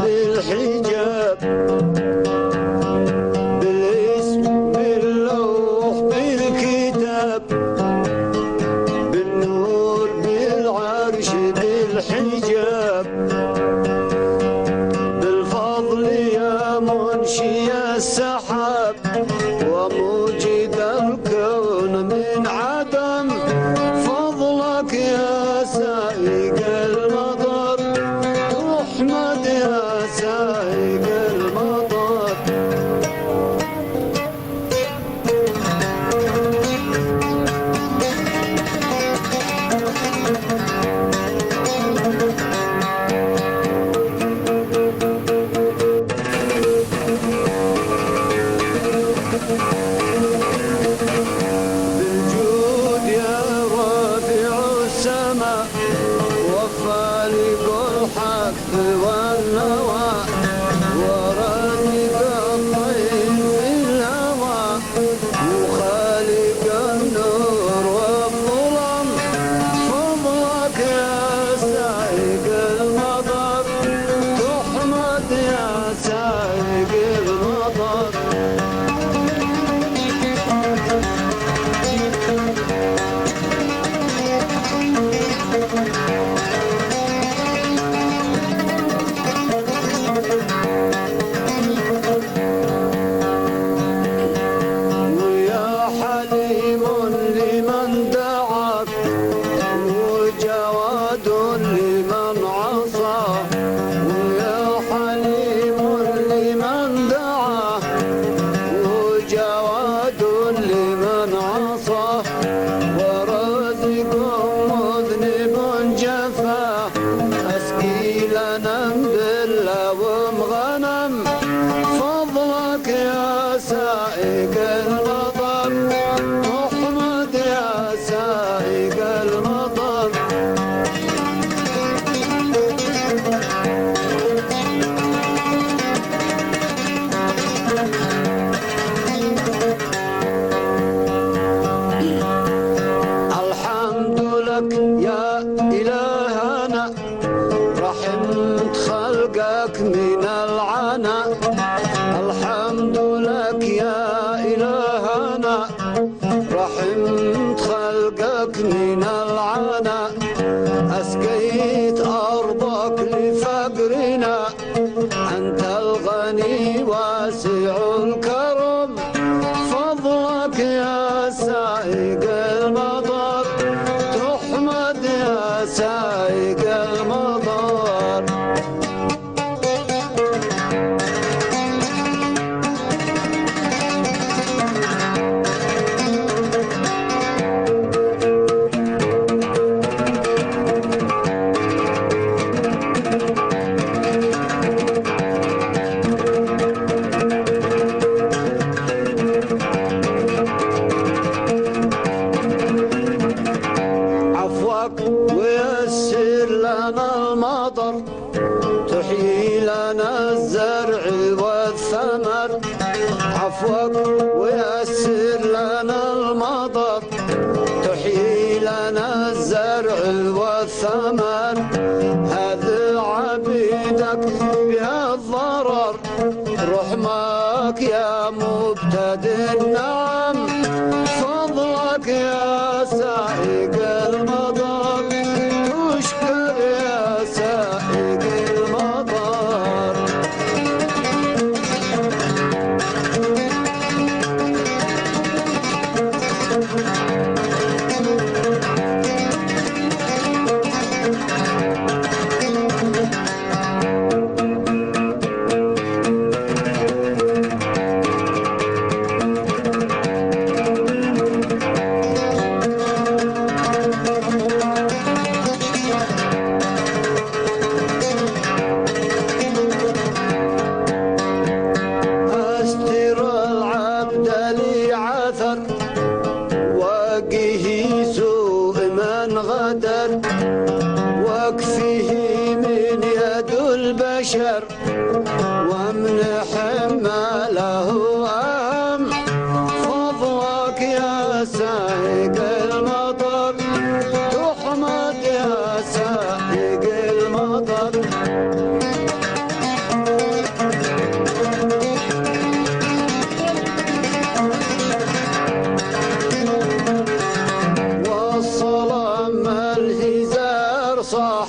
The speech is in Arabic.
بالحجاب بالاسم باللوح بالكتاب بالنور بالعرش بالحجاب بالفضل يا منشي السحاب وموجد الكون من عدم فضلك يا سائق المطر احمد يا سائق المطر بالجود يا رافع السماء وخالق الحق والنوى ورازق الطير في الهوى وخالق النور والظلم فضلك يا سائق المطر تحمد يا سائق المطر ويا حليم لمن دعاك وجواد لمن عصى ويا حليم لمن دعاك وجواد لمن عصى ورازق مذنب جفا اسقي لنا باللوم غنم فضلك يا سائق المطر احمد يا سائق المطر الحمد لك يا إلهنا رحمت خلقك من العنا الحمد لك يا إلهنا رحمت خلقك من العنا أسقيت أرضك لفقرنا أنت الغني واسع الكرم فضلك يا سائق المطر تحمد يا سائق المطر عفوك ويسر لنا المطر تحيي لنا الزرع والثمر عفوك ويسر لنا المطر تحيي لنا الزرع والثمر هذا عبيدك بها الضرر رحمك يا مبتدئ النعم فضلك يا سائق المطر تشكر يا سائق المطر من غدر واكفيه من يد البشر وامنح ما له أهم فضلك يا سائق المطر تحمد يا سائق المطر. والصلاة الهزار صاح